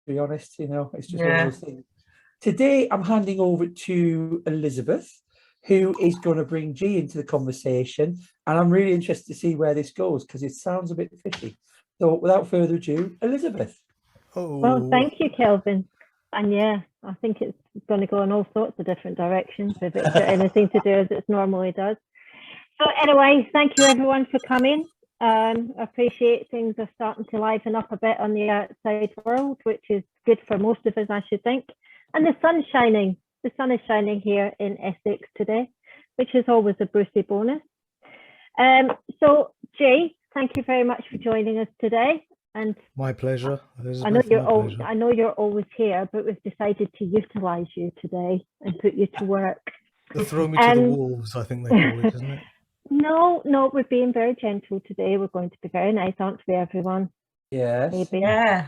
be honest. It's just one of those things. Today, I'm handing over to Elizabeth, who is going to bring Gee into the conversation. And I'm really interested to see where this goes because it sounds a bit fishy. So without further ado, Elizabeth. Well, thank you, Kelvin. And yeah, I think it's going to go in all sorts of different directions if it's got anything to do as it normally does. So anyway, thank you everyone for coming. I appreciate things are starting to liven up a bit on the outside world, which is good for most of us, I should think. And the sun's shining. The sun is shining here in Essex today, which is always a Brucey bonus. So Gee, thank you very much for joining us today. And my pleasure. I know you're always here, but we've decided to utilise you today and put you to work. Throw me to the wolves, I think they call it, isn't it? No, we're being very gentle today. We're going to be very nice, aren't we, everyone? Yes. Maybe. Yeah.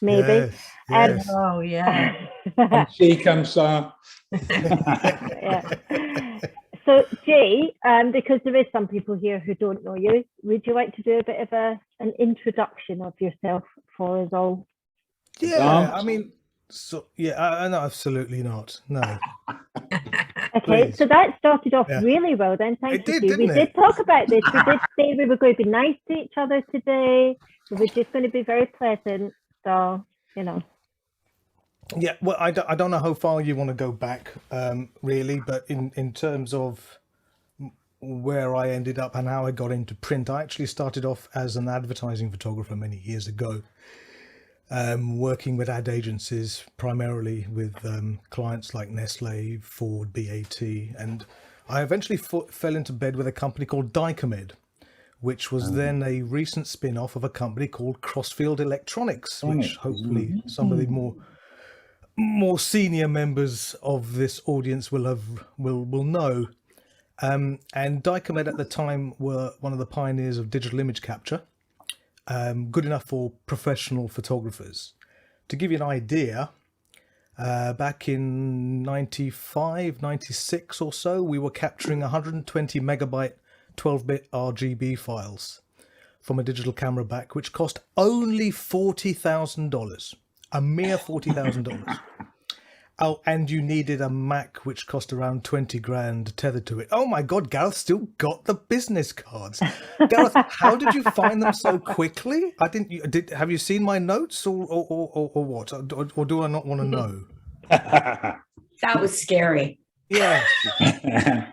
Maybe. Yes. Oh, yeah. She comes, yeah. So, Gee, because there is some people here who don't know you, would you like to do a bit of an introduction of yourself for us all? Yeah, I mean, no, absolutely not. No. Okay, Please. so that started off really well then. Thank you. We did talk about this. We did say we were going to be nice to each other today. We were just going to be very pleasant. So, Yeah, well, I don't know how far you want to go back, really, but in terms of where I ended up and how I got into print, I actually started off as an advertising photographer many years ago, working with ad agencies, primarily with clients like Nestle, Ford, BAT, and I eventually fell into bed with a company called Dycomed, which was then a recent spin-off of a company called Crossfield Electronics, which hopefully some of the more senior members of this audience will know. And Dycomed at the time were one of the pioneers of digital image capture, good enough for professional photographers. To give you an idea, back in 95, 96 or so, we were capturing 120 megabyte 12-bit RGB files from a digital camera back, which cost only $40,000, a mere $40,000. Oh, and you needed a Mac which cost around 20 grand tethered to it. Oh my God, Gareth still got the business cards. Gareth, how did you find them so quickly? Have you seen my notes or what? Or do I not want to know? That was scary. Yes.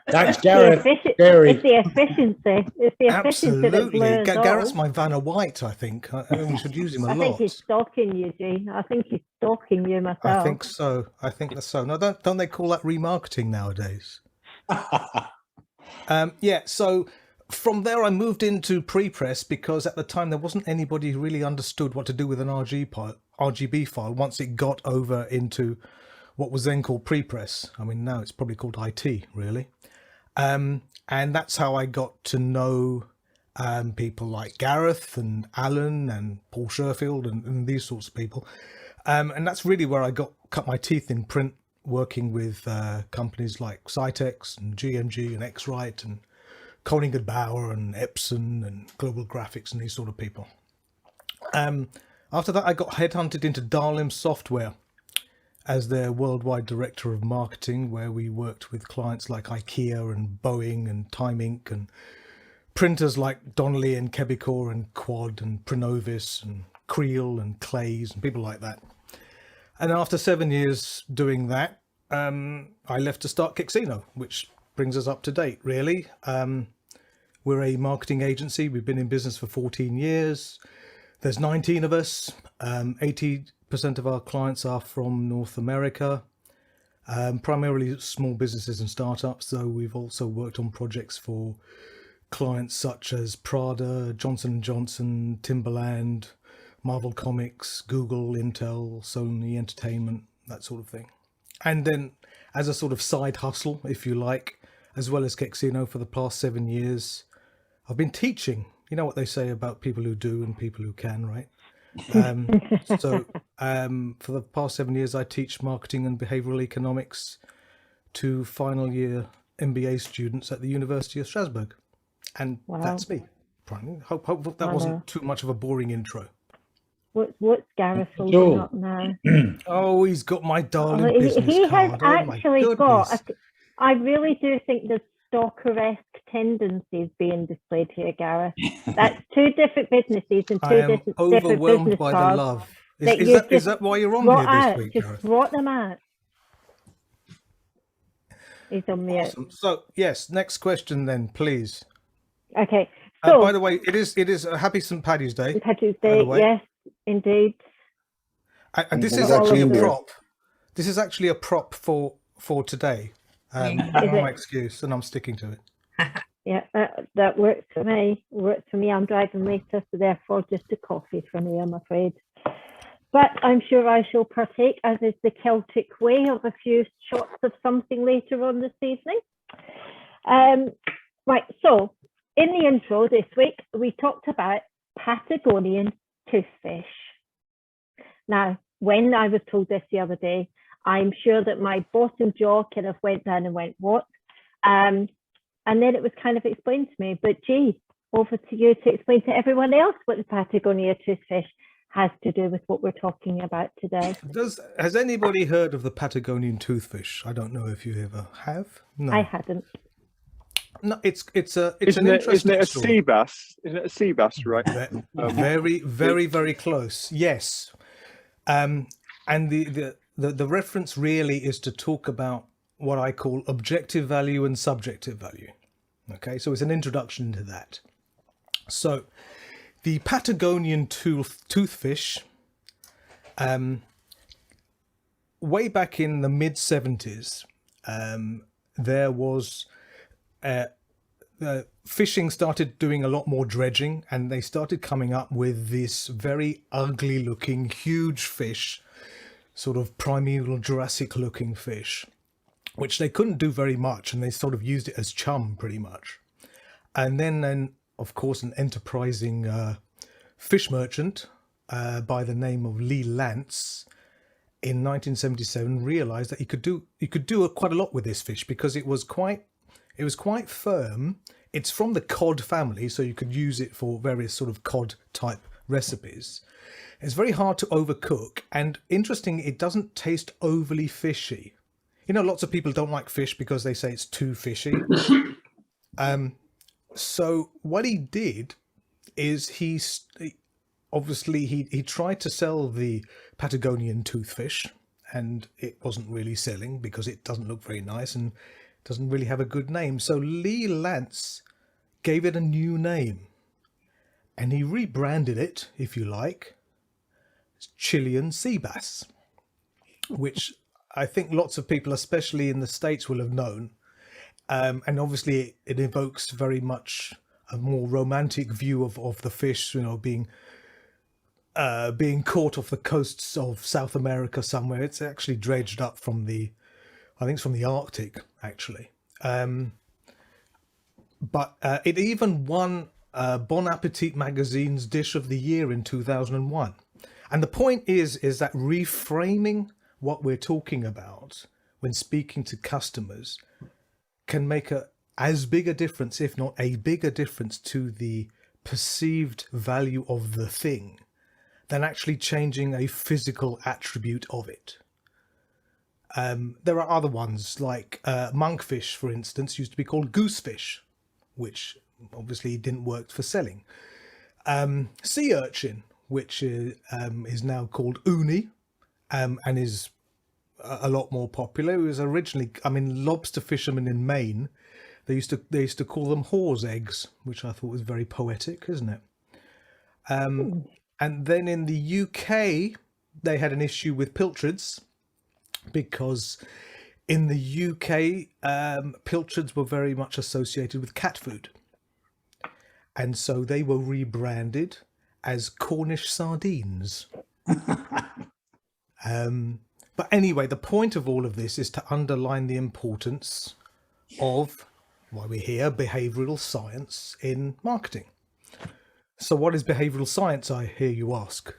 That's Gareth. Scary. It's the efficiency. Absolutely. Gareth's all. my Vanna White, I think. We should use him a lot. I think he's stalking you, Gee. I think he's stalking you myself. I think so. No, don't they call that remarketing nowadays? So from there I moved into pre-press because at the time there wasn't anybody who really understood what to do with an RGB file once it got over into what was then called pre-press. I mean, now it's probably called IT, really. And that's how I got to know people like Gareth and Alan and Paul Sherfield and these sorts of people. And that's really where I cut my teeth in print, working with companies like Cytex and GMG and X-Rite and Koning & Bauer and Epson and Global Graphics and these sort of people. After that, I got headhunted into Darlim Software as their worldwide director of marketing, where we worked with clients like IKEA and Boeing and Time Inc. and printers like Donnelly and Quebecor and Quad and Prinovis and Creel and Clays and people like that. And after 7 years doing that, I left to start Kexino, which brings us up to date, really. We're a marketing agency. We've been in business for 14 years. There's 19 of us. 80% of our clients are from North America, primarily small businesses and startups, though we've also worked on projects for clients such as Prada, Johnson & Johnson, Timberland, Marvel Comics, Google, Intel, Sony Entertainment, that sort of thing. And then as a sort of side hustle, if you like, as well as Kexino for the past 7 years, I've been teaching. You know what they say about people who do and people who can, right? So for the past 7 years, I teach marketing and behavioral economics to final year MBA students at the University of Strasbourg. And that's me. Hope that wasn't too much of a boring intro. What's Gareth holding up now? Oh, he's got my darling He business has card. actually Oh, my got. goodness. I really do think there's stalker-esque tendencies being displayed here, Gareth. That's two different businesses and I two am different overwhelmed business by the cards. love. that Is you that just that why you're on brought here this out. week, Just Gareth? brought them out. He's on mute. Awesome. So yes, next question then, please. Okay. So By the way, it is a happy St. Paddy's Day. Paddy's by the Day, way. yes, indeed. And this Well, is that's actually a India. prop. This is actually a prop for today. Not Is my it? excuse, and I'm sticking to it. Yeah, that works for me. Works for me. I'm driving later, so therefore just a coffee for me, I'm afraid. But I'm sure I shall partake, as is the Celtic way, of a few shots of something later on this evening. Right, so in the intro this week, we talked about Patagonian Toothfish. Now, when I was told this the other day, I'm sure that my bottom jaw kind of went down and went, what? And then it was kind of explained to me. But Gee, over to you to explain to everyone else what the Patagonian Toothfish has to do with what we're talking about today. Has anybody heard of the Patagonian Toothfish? I don't know if you ever have. No, I hadn't. no. It's an Isn't interesting it a story. sea bass? Isn't it a sea bass, right? Very close. Yes, and the reference really is to talk about what I call objective value and subjective value. Okay, so it's an introduction to that. So the Patagonian toothfish, way back in the mid-70s, there was fishing started doing a lot more dredging, and they started coming up with this very ugly looking huge fish, sort of primeval Jurassic looking fish, which they couldn't do very much, and they sort of used it as chum pretty much. And then of course, an enterprising fish merchant by the name of Lee Lance in 1977 realized that he could do quite a lot with this fish, because it was quite firm. It's from the cod family, so you could use it for various sort of cod type recipes. It's very hard to overcook, and interesting, it doesn't taste overly fishy. You know, lots of people don't like fish because they say it's too fishy. So what he did is he tried to sell the Patagonian toothfish, and it wasn't really selling because it doesn't look very nice and doesn't really have a good name. So Lee Lance gave it a new name, and he rebranded it, if you like, as Chilean sea bass, which I think lots of people, especially in the States, will have known. And obviously it evokes very much a more romantic view of the fish, you know, being caught off the coasts of South America somewhere. It's actually dredged up from I think it's from the Arctic, actually. But it even won Bon Appetit magazine's Dish of the Year in 2001. And the point is that reframing what we're talking about when speaking to customers can make as big a difference, if not a bigger difference, to the perceived value of the thing than actually changing a physical attribute of it. There are other ones, like monkfish, for instance, used to be called goosefish, which obviously didn't work for selling. Sea urchin, which is now called uni, and is a lot more popular. It was originally, lobster fishermen in Maine, they used to call them whore's eggs, which I thought was very poetic, isn't it? And then in the UK, they had an issue with pilchards, because in the UK, pilchards were very much associated with cat food. And so they were rebranded as Cornish sardines. But anyway, the point of all of this is to underline the importance of why we're here, behavioral science in marketing. So what is behavioral science, I hear you ask?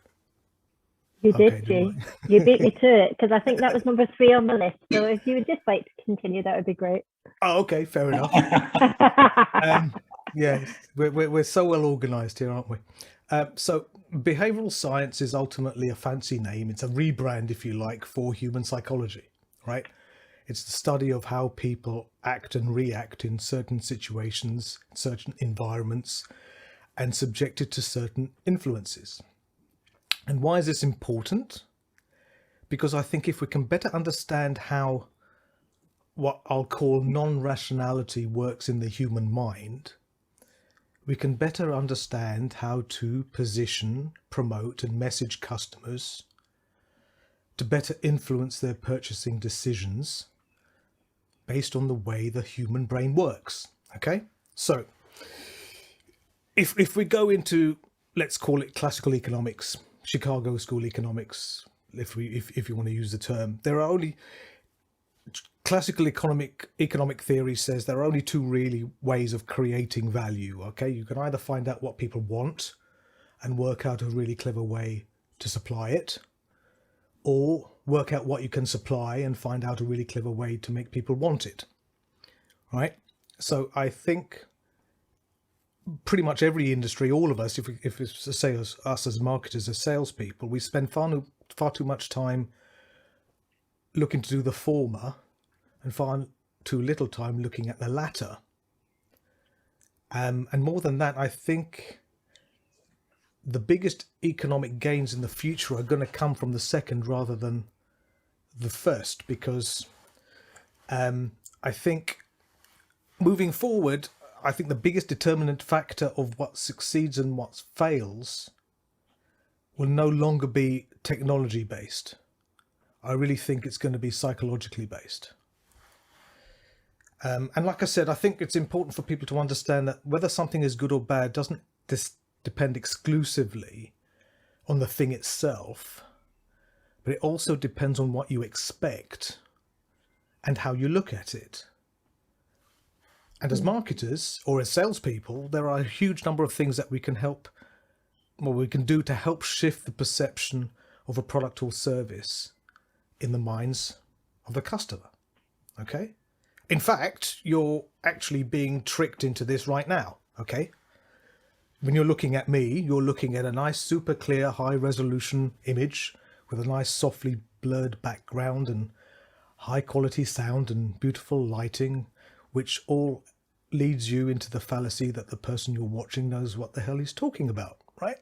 You did, Gee. You beat me to it, because I think that was number 3 on the list. So if you would just like to continue, that would be great. Oh, okay, fair enough. Yeah, we're so well organised here, aren't we? So behavioral science is ultimately a fancy name. It's a rebrand, if you like, for human psychology, right? It's the study of how people act and react in certain situations, certain environments, and subjected to certain influences. And why is this important? Because I think if we can better understand how what I'll call non-rationality works in the human mind, we can better understand how to position, promote, and message customers to better influence their purchasing decisions based on the way the human brain works. Okay, so if we go into, let's call it classical economics, Chicago School economics, if you want to use the term, there are only classical economic theory says there are only two really ways of creating value. Okay, you can either find out what people want and work out a really clever way to supply it, or work out what you can supply and find out a really clever way to make people want it. Right? So I think pretty much every industry, all of us, if it's say us as marketers, as salespeople, we spend far too much time looking to do the former and far too little time looking at the latter. And more than that, I think the biggest economic gains in the future are going to come from the second rather than the first, because I think moving forward, I think the biggest determinant factor of what succeeds and what fails will no longer be technology based. I really think it's going to be psychologically based. And like I said, I think it's important for people to understand that whether something is good or bad doesn't depend exclusively on the thing itself, but it also depends on what you expect and how you look at it. And as marketers or as salespeople, there are a huge number of things that we can do to help shift the perception of a product or service in the minds of the customer. Okay? In fact, you're actually being tricked into this right now. Okay? When you're looking at me, you're looking at a nice, super clear, high resolution image with a nice, softly blurred background and high quality sound and beautiful lighting, which all leads you into the fallacy that the person you're watching knows what the hell he's talking about, right?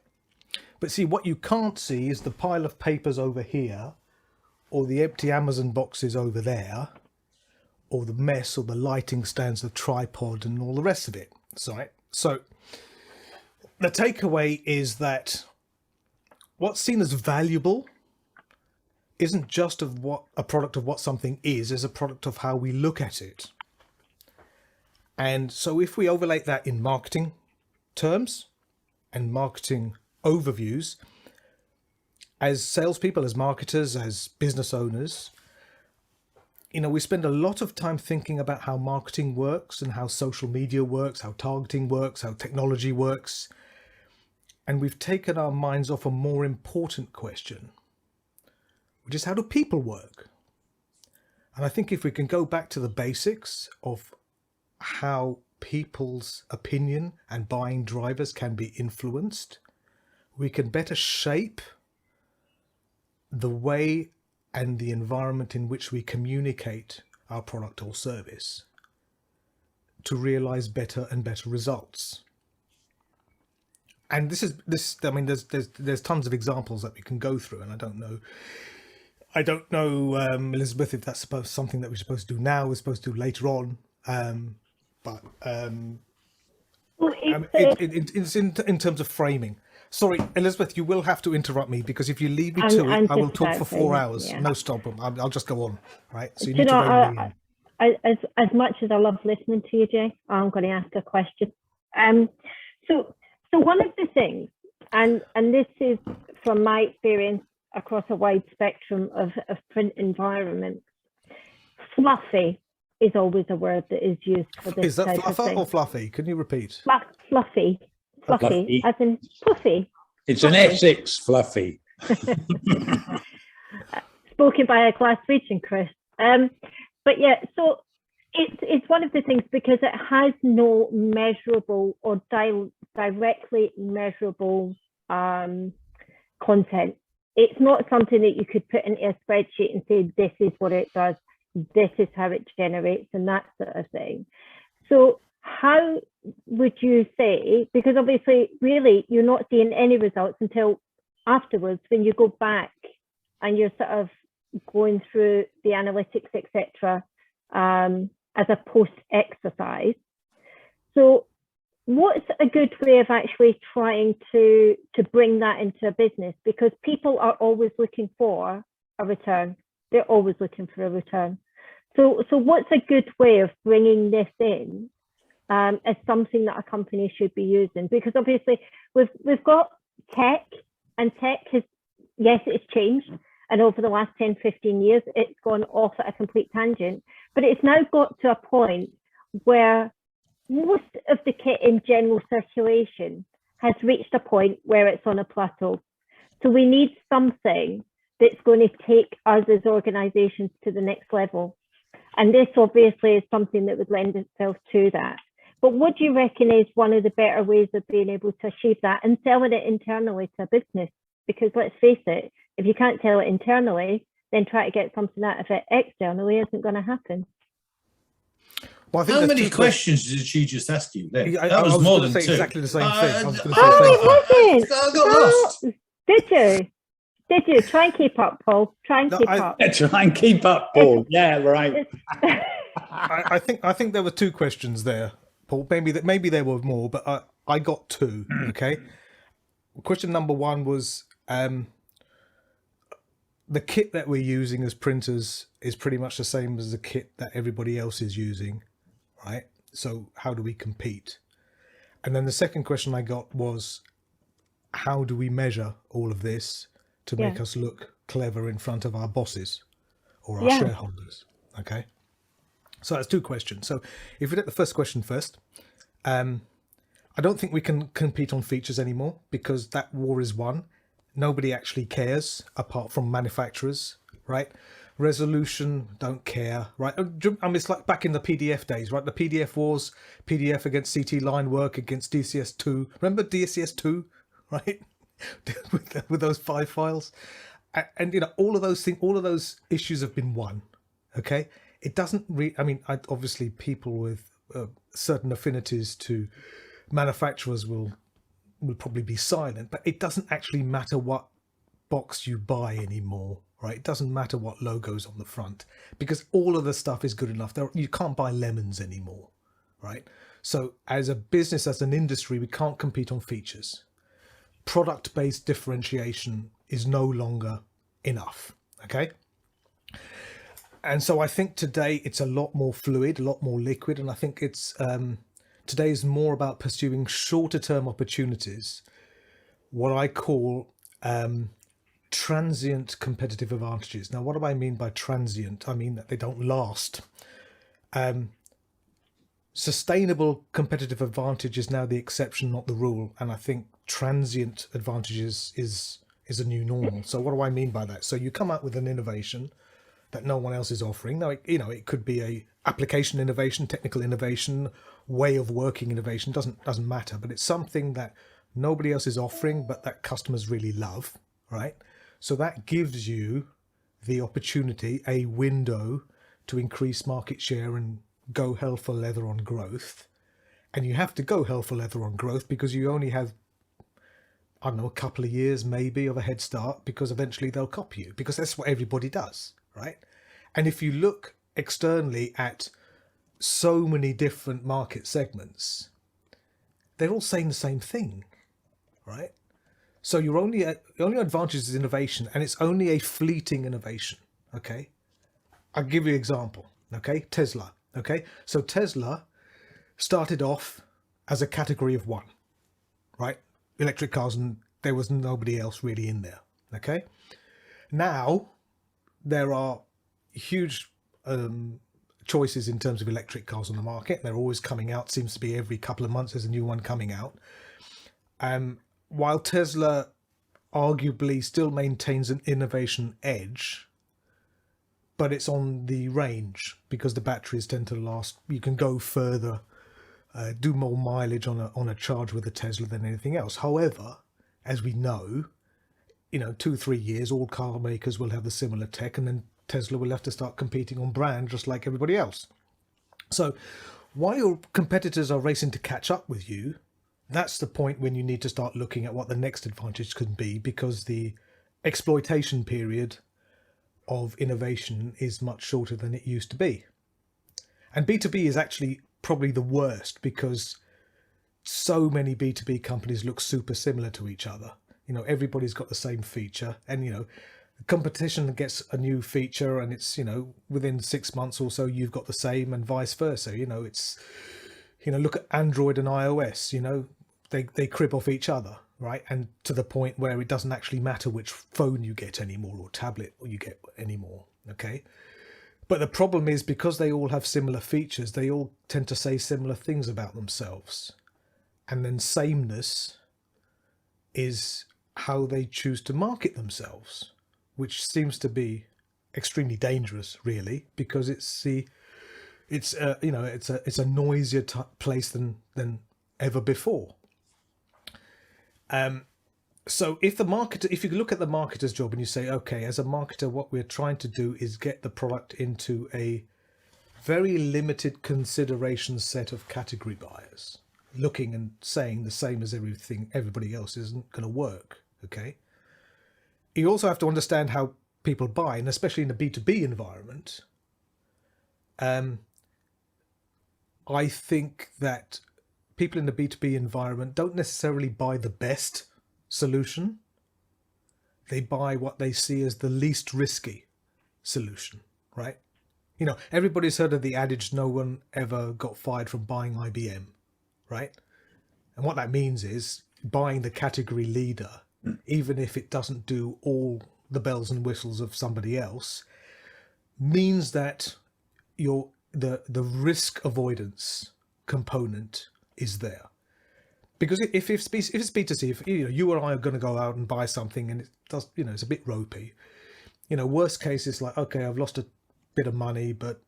But see, what you can't see is the pile of papers over here, or the empty Amazon boxes over there, or the mess, or the lighting stands, the tripod, and all the rest of it. Sorry. So the takeaway is that what's seen as valuable isn't just of what a product of what something is a product of how we look at it. And so if we overlay that in marketing terms and marketing overviews, as salespeople, as marketers, as business owners, we spend a lot of time thinking about how marketing works and how social media works, how targeting works, how technology works. And we've taken our minds off a more important question, which is how do people work? And I think if we can go back to the basics of how people's opinion and buying drivers can be influenced, we can better shape the way and the environment in which we communicate our product or service to realize better and better results. And there's tons of examples that we can go through, and I don't know, Elizabeth, if that's something that we're supposed to do now, we're supposed to do later on. It's in terms of framing. Sorry, Elizabeth, you will have to interrupt me, because if you leave me to it, I will talk for 4 hours. Yeah. No stop. I'll just go on. Right. So you need to as much as I love listening to you, Jay, I'm going to ask a question. So one of the things, and this is from my experience across a wide spectrum of print environments, fluffy is always a word that is used for this. Is that type fluffer of thing. or fluffy? Can you repeat? Fluffy, as in puffy. It's an Essex fluffy. Spoken by a Glaswegian, Chris. But yeah, so it's one of the things, because it has no measurable or directly measurable content. It's not something that you could put into a spreadsheet and say, this is what it does, this is how it generates, and that sort of thing. So how would you say, because obviously really you're not seeing any results until afterwards when you go back and you're sort of going through the analytics, etc., as a post exercise. So what's a good way of actually trying to bring that into a business? Because people are always looking for a return. They're always looking for a return. So what's a good way of bringing this in as something that a company should be using? Because obviously we've got tech, and tech has, yes, it's changed. And over the last 10, 15 years, it's gone off at a complete tangent. But it's now got to a point where most of the kit in general circulation has reached a point where it's on a plateau. So we need something that's going to take us as organizations to the next level. And this obviously is something that would lend itself to that. But what do you reckon is one of the better ways of being able to achieve that and selling it internally to a business? Because let's face it, if you can't tell it internally, then try to get something out of it externally isn't going to happen. Well, I think How many questions did she just ask you then? I That was was more going than to say two. exactly the same thing. I was going to say Oh, the same thing. it wasn't. I got lost. Did you? Did you? Try and keep up, Paul. Try and keep up. Yeah, try and keep up, Paul. Yeah, right. I think there were two questions there, Paul. Maybe there were more, but I got two. Okay. Question number one was the kit that we're using as printers is pretty much the same as the kit that everybody else is using, right? So how do we compete? And then the second question I got was, how do we measure all of this to make us look clever in front of our bosses or our shareholders? Okay. So that's two questions. So if we take the first question first, I don't think we can compete on features anymore because that war is won. Nobody actually cares apart from manufacturers, right? Resolution, don't care, right? I mean, it's like back in the PDF days, right? The PDF wars, PDF against CT line work against DCS2. Remember DCS2, right? with those 5 files. And, you know, all of those issues have been won, okay? It doesn't I mean, obviously people with certain affinities to manufacturers will probably be silent, but it doesn't actually matter what box you buy anymore, right? It doesn't matter what logo's on the front because all of the stuff is good enough. You can't buy lemons anymore, right? So as a business, as an industry, we can't compete on features. Product-based differentiation is no longer enough, okay? And so I think today it's a lot more fluid, a lot more liquid, and I think it's today is more about pursuing shorter term opportunities, what I call transient competitive advantages. Now, what do I mean by transient? I mean that they don't last. Sustainable competitive advantage is now the exception, not the rule. And I think transient advantages is a new normal. So what do I mean by that? So you come out with an innovation that no one else is offering. Now, it could be a application innovation, technical innovation, way of working innovation, doesn't matter, but it's something that nobody else is offering, but that customers really love, right? So that gives you the opportunity, a window to increase market share and go hell for leather on growth. And you have to go hell for leather on growth because you only have, I don't know, a couple of years maybe of a head start, because eventually they'll copy you, because that's what everybody does, right? And if you look externally at so many different market segments, they're all saying the same thing, right? So your only advantage is innovation, and it's only a fleeting innovation, okay? I'll give you an example, okay? Tesla, okay? So Tesla started off as a category of one, right? Electric cars, and there was nobody else really in there, okay? Now there are huge choices in terms of electric cars on the market. They're always coming out. Seems to be every couple of months there's a new one coming out. While Tesla arguably still maintains an innovation edge, but it's on the range because the batteries tend to last. You can go further, do more mileage on a charge with a Tesla than anything else. However, as we know, 2-3 years, all car makers will have the similar tech, and then Tesla will have to start competing on brand just like everybody else. So while your competitors are racing to catch up with you, that's the point when you need to start looking at what the next advantage could be, because the exploitation period of innovation is much shorter than it used to be. And B2B is actually probably the worst, because so many B2B companies look super similar to each other. Everybody's got the same feature, and competition gets a new feature, and it's within 6 months or so you've got the same, and vice versa. It's look at Android and iOS. They crib off each other, right? And to the point where it doesn't actually matter which phone you get anymore, or tablet you get anymore. Okay, but the problem is, because they all have similar features, they all tend to say similar things about themselves, and then sameness is how they choose to market themselves, which seems to be extremely dangerous, really, because it's a noisier place than ever before. So if you look at the marketer's job and you say, okay, as a marketer, what we're trying to do is get the product into a very limited consideration set of category buyers, looking and saying the same as everybody else isn't going to work. Okay, you also have to understand how people buy, and especially in the B2B environment. I think that people in the B2B environment don't necessarily buy the best solution. They buy what they see as the least risky solution, right? Everybody's heard of the adage, no one ever got fired from buying IBM, right? And what that means is buying the category leader, even if it doesn't do all the bells and whistles of somebody else, means that the risk avoidance component is there. Because if it's B2C, if you or I are going to go out and buy something and it does, it's a bit ropey, worst case is like, okay, I've lost a bit of money, but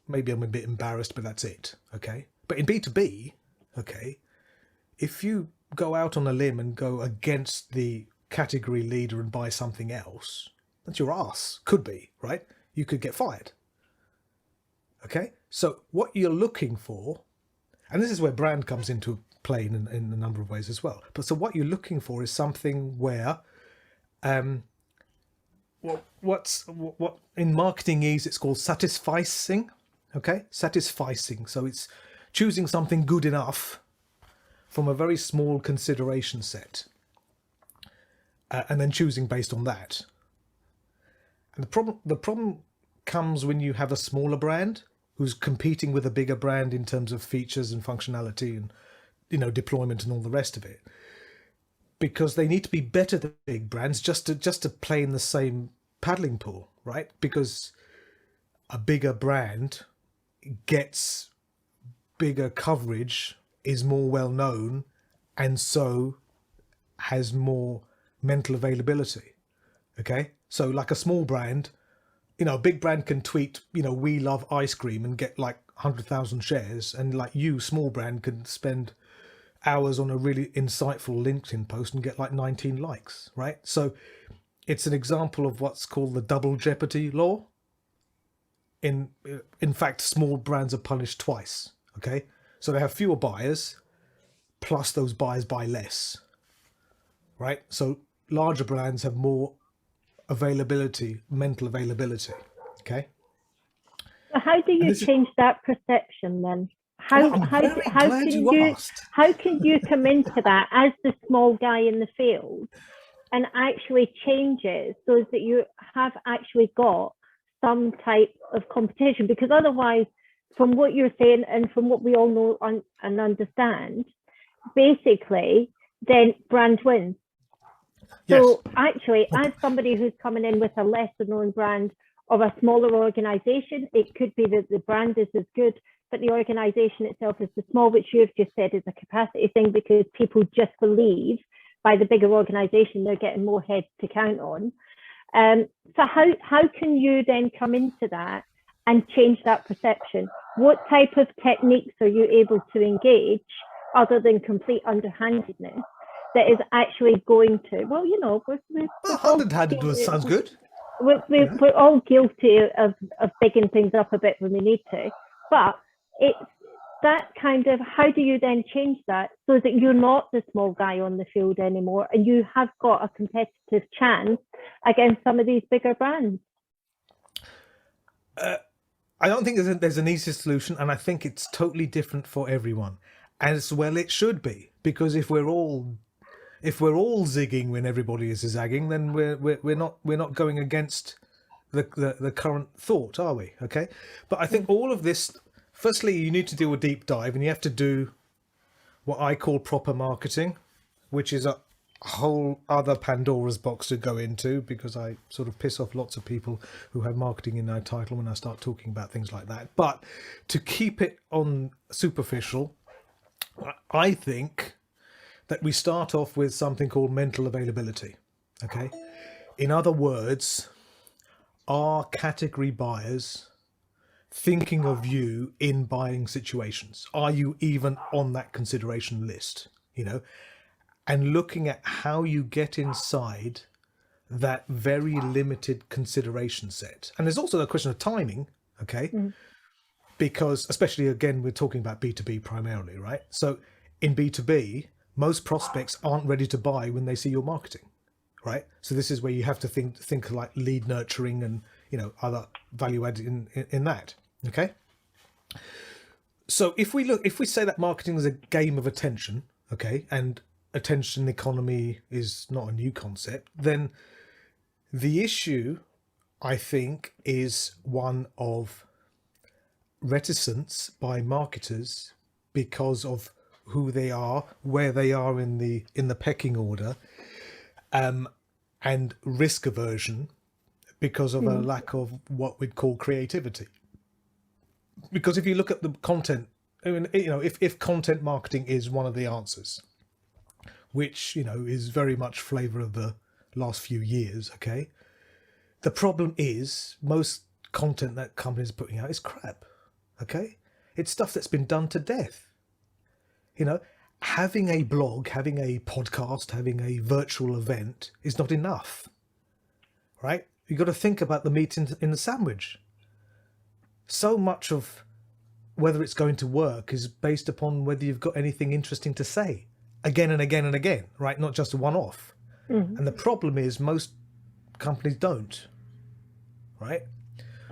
maybe I'm a bit embarrassed, but that's it. Okay. But in B2B, okay, if you go out on a limb and go against the category leader and buy something else, that's your ass. Could be, right? You could get fired. Okay. So what you're looking for, and this is where brand comes into play in a number of ways as well. But so what you're looking for is something where, what in marketing it's called satisficing. Okay, satisficing. So it's choosing something good enough from a very small consideration set, and then choosing based on that. And the problem comes when you have a smaller brand who's competing with a bigger brand in terms of features and functionality and deployment and all the rest of it, because they need to be better than big brands just to play in the same paddling pool, right? Because a bigger brand gets bigger coverage, is more well known, and so has more mental availability. Okay, so like a small brand, a big brand can tweet, we love ice cream and get like 100,000 shares, and like you, small brand, can spend hours on a really insightful LinkedIn post and get like 19 likes, right? So it's an example of what's called the double jeopardy law. In fact, small brands are punished twice. Okay, so they have fewer buyers, plus those buyers buy less, right? So larger brands have more availability, mental availability. Okay. So how do you change that perception then? How can you come into that as the small guy in the field and actually change it so that you have actually got some type of competition? Because otherwise, from what you're saying and from what we all know and understand, basically, then brand wins. Yes. So actually, as somebody who's coming in with a lesser known brand of a smaller organization, it could be that the brand is as good, but the organization itself is too small, which you've just said is a capacity thing, because people just believe by the bigger organization they're getting more heads to count on. So how can you then come into that and change that perception? What type of techniques are you able to engage, other than complete underhandedness, that is actually going to, well, Well, 100-handed sounds good. We're all guilty of bigging things up a bit when we need to, but it's that kind of, how do you then change that so that you're not the small guy on the field anymore and you have got a competitive chance against some of these bigger brands? I don't think there's an easy solution, and I think it's totally different for everyone, as well it should be, because if we're all zigging when everybody is zagging, then we're not going against the current thought, are we? Okay, but I think all of this, firstly, you need to do a deep dive, and you have to do what I call proper marketing, which is a whole other Pandora's box to go into, because I sort of piss off lots of people who have marketing in their title when I start talking about things like that. But to keep it on superficial, I think that we start off with something called mental availability. Okay, in other words, are category buyers thinking of you in buying situations? Are you even on that consideration list? And looking at how you get inside that very limited consideration set. And there's also a question of timing, okay? Because especially, again, we're talking about B2B primarily, right? So in B2B, most prospects aren't ready to buy when they see your marketing, right? So this is where you have to think like lead nurturing and, other value added in that, okay? So if we say that marketing is a game of attention, okay, and attention economy is not a new concept, then the issue, I think, is one of reticence by marketers because of who they are, where they are in the pecking order, and risk aversion because of a lack of what we'd call creativity. Because if you look at the content, I mean, if content marketing is one of the answers, which, is very much flavor of the last few years, okay? The problem is most content that companies are putting out is crap, okay? It's stuff that's been done to death. Having a blog, having a podcast, having a virtual event is not enough, right? You've got to think about the meat in the sandwich. So much of whether it's going to work is based upon whether you've got anything interesting to say again and again and again, right? Not just a one-off. And the problem is most companies don't, right?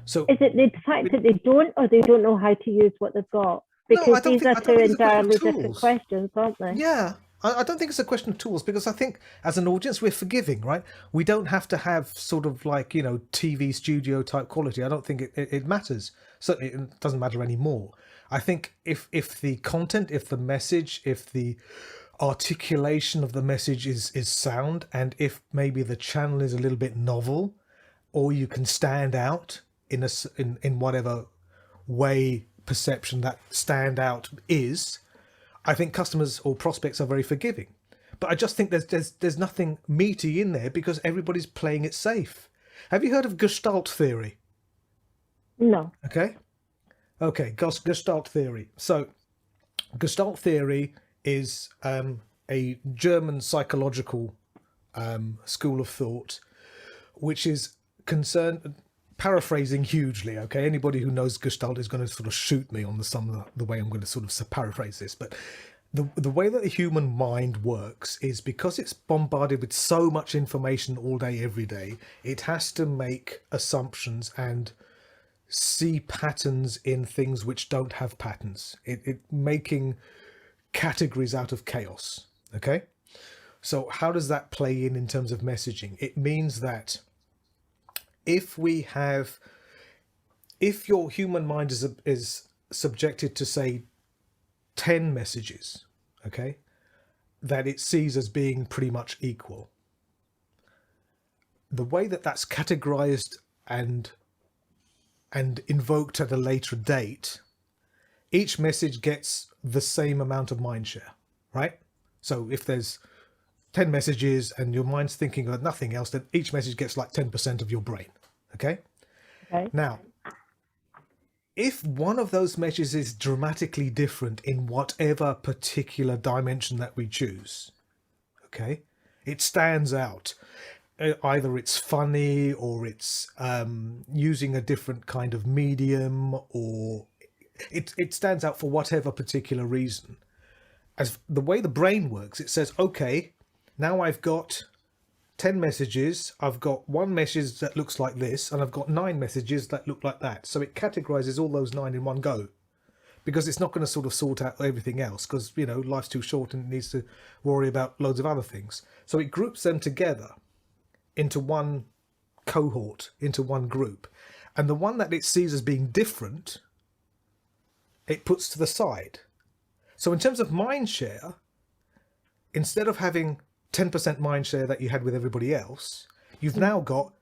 So is it the fact that they don't, or they don't know how to use what they've got? Because these are two entirely different questions, aren't they? Yeah, I don't think it's a question of tools, because I think as an audience we're forgiving, right? We don't have to have sort of like, TV studio type quality. I don't think it matters. Certainly it doesn't matter anymore. I think if the content, if the message, if the articulation of the message is sound, and if maybe the channel is a little bit novel, or you can stand out in whatever way perception that stand out is, I think customers or prospects are very forgiving. But I just think there's nothing meaty in there because everybody's playing it safe. Have you heard of Gestalt theory? No. Okay, Gestalt theory. So Gestalt theory is a German psychological school of thought, which is concerned, paraphrasing hugely, okay? Anybody who knows Gestalt is going to sort of shoot me on the way I'm going to sort of paraphrase this, but the way that the human mind works is because it's bombarded with so much information all day, every day, it has to make assumptions and see patterns in things which don't have patterns. It making categories out of chaos, okay? So how does that play in terms of messaging? It means that if your human mind is subjected to, say, 10 messages, okay, that it sees as being pretty much equal, the way that that's categorized and invoked at a later date, each message gets the same amount of mind share, right? So if there's 10 messages and your mind's thinking of nothing else, then each message gets like 10% of your brain, okay? Now, if one of those messages is dramatically different in whatever particular dimension that we choose, Okay, it stands out. Either it's funny, or it's using a different kind of medium, or it stands out for whatever particular reason. As the way the brain works, it says, okay, now I've got 10 messages, I've got one message that looks like this, and I've got 9 messages that look like that. So it categorizes all those 9 in one go, because it's not going to sort of sort out everything else, because, you know, life's too short and it needs to worry about loads of other things. So it groups them together into one cohort, into one group. And the one that it sees as being different, it puts to the side. So in terms of mind share, instead of having 10% mind share that you had with everybody else, you've now got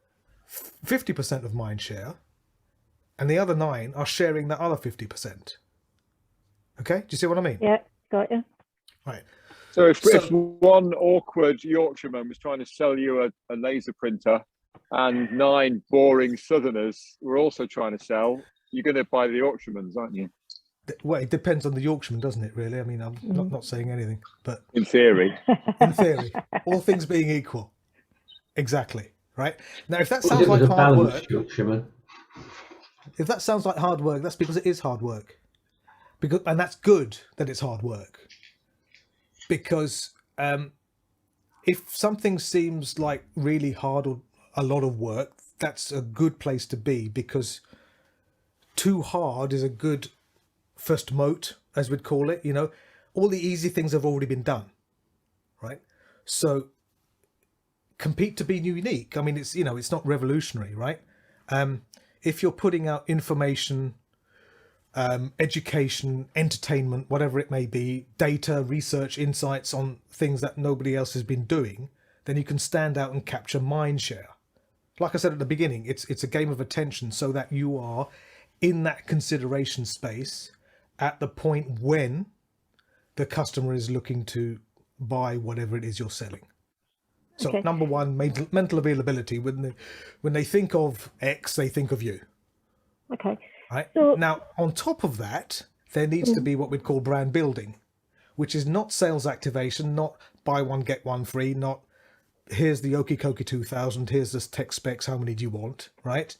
50% of mind share, and the other 9 are sharing that other 50%. Okay, do you see what I mean? Yeah, got you. Right. So if one awkward Yorkshireman was trying to sell you a laser printer, and 9 boring Southerners were also trying to sell, you're going to buy the Yorkshireman's, aren't you? Well, it depends on the Yorkshireman, doesn't it, really? I mean, I'm not saying anything, but... In theory. In theory, all things being equal. Exactly, right? Now, if that sounds like hard work... If that sounds like hard work, that's because it is hard work. And that's good that it's hard work. Because if something seems like really hard or a lot of work, that's a good place to be, because too hard is a good first moat, as we'd call it. You know, all the easy things have already been done, right? So compete to be unique. I mean, it's, you know, it's not revolutionary, right? If you're putting out information, education, entertainment, whatever it may be, data, research, insights on things that nobody else has been doing, then you can stand out and capture mind share. Like I said at the beginning, it's a game of attention, so that you are in that consideration space at the point when the customer is looking to buy whatever it is you're selling. So Okay. Number one, mental availability. When they think of X, they think of you. Okay. Right. So- Now, on top of that, there needs to be what we'd call brand building, which is not sales activation, not buy one, get one free, not here's the Okie Kokie 2000, here's this tech specs, how many do you want, right?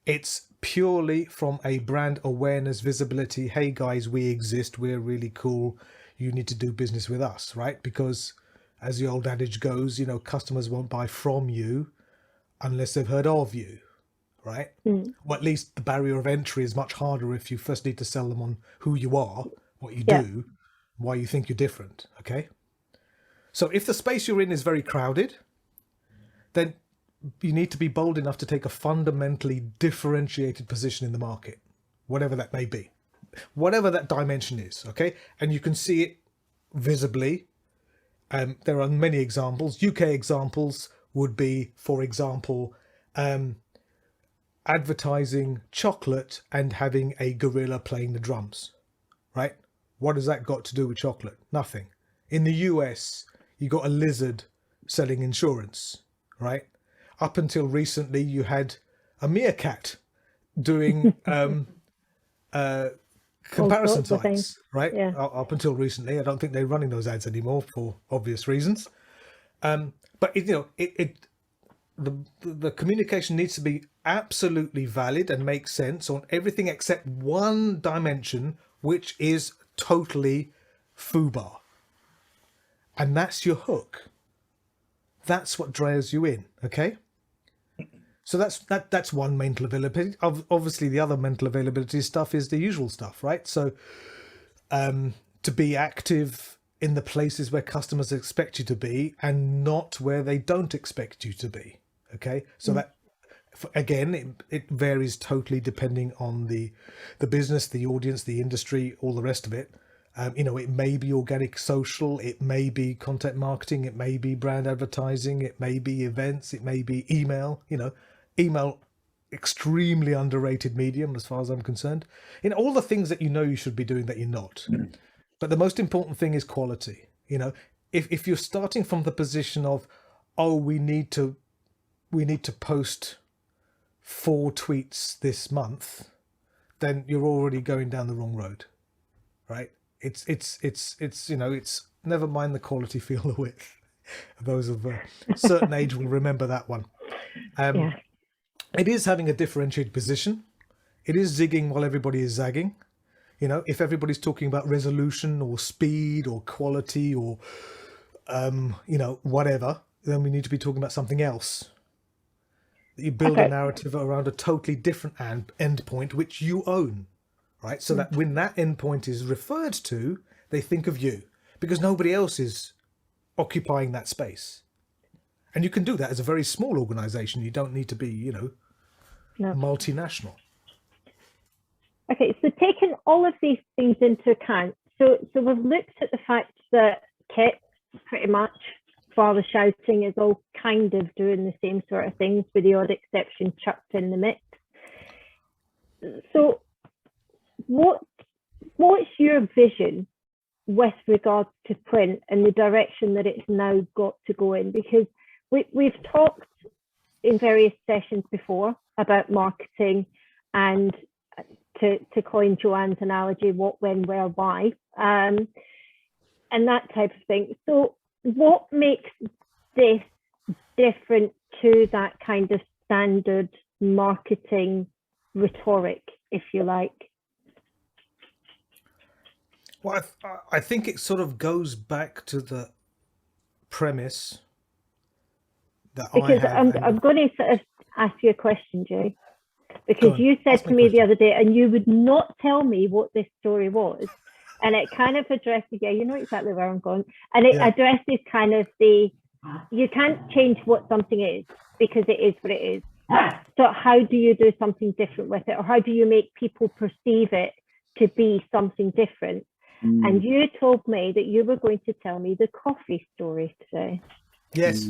It's purely from a brand awareness, visibility. Hey guys, we exist, we're really cool, you need to do business with us, right? Because as the old adage goes, you know, customers won't buy from you unless they've heard of you. Right? Or at least the barrier of entry is much harder if you first need to sell them on who you are, what you do, why you think you're different. Okay. So if the space you're in is very crowded, then you need to be bold enough to take a fundamentally differentiated position in the market, whatever that may be, whatever that dimension is. Okay. And you can see it visibly. There are many examples. UK examples would be, for example, advertising chocolate and having a gorilla playing the drums, right? What has that got to do with chocolate? Nothing. In the US, you got a lizard selling insurance, right? Up until recently, you had a meerkat doing comparison sites, right? Yeah. Up until recently, I don't think they're running those ads anymore for obvious reasons. But the communication needs to be absolutely valid and make sense on everything except one dimension, which is totally FUBAR. And that's your hook. That's what draws you in, okay? So that's one mental availability. Obviously, the other mental availability stuff is the usual stuff, right? So to be active in the places where customers expect you to be and not where they don't expect you to be. Okay, so that again, it varies totally depending on the business, the audience, the industry, all the rest of it. You know, it may be organic social, it may be content marketing, it may be brand advertising, it may be events, it may be email. You know, email, extremely underrated medium as far as I'm concerned. You know, all the things that you know you should be doing that you're not. But the most important thing is quality. You know, if you're starting from the position of, oh, we need to post 4 tweets this month, then you're already going down the wrong road, right? It's you know, it's never mind the quality, feel the width. Those of a certain age will remember that one. It is having a differentiated position. It is zigging while everybody is zagging. You know, if everybody's talking about resolution or speed or quality or, you know, whatever, then we need to be talking about something else. You build a narrative around a totally different endpoint, which you own, right? So that when that endpoint is referred to, they think of you because nobody else is occupying that space. And you can do that as a very small organization. You don't need to be, you know, multinational. Okay, so taking all of these things into account, so we've looked at the fact that kit pretty much, bar the shouting, is all kind of doing the same sort of things with the odd exception chucked in the mix. So what's your vision with regards to print and the direction that it's now got to go in? Because we've talked in various sessions before about marketing and to coin Joanne's analogy, what, when, where, why, and that type of thing. So what makes this different to that kind of standard marketing rhetoric, if you like? Well, I think it sort of goes back to the premise that because I'm going to sort of ask you a question, Jay. Because you said to me the other day, and you would not tell me what this story was, and it kind of addresses, you know exactly where I'm going, and it addresses kind of you can't change what something is because it is what it is. So how do you do something different with it, or how do you make people perceive it to be something different? And you told me that you were going to tell me the coffee story today. Yes.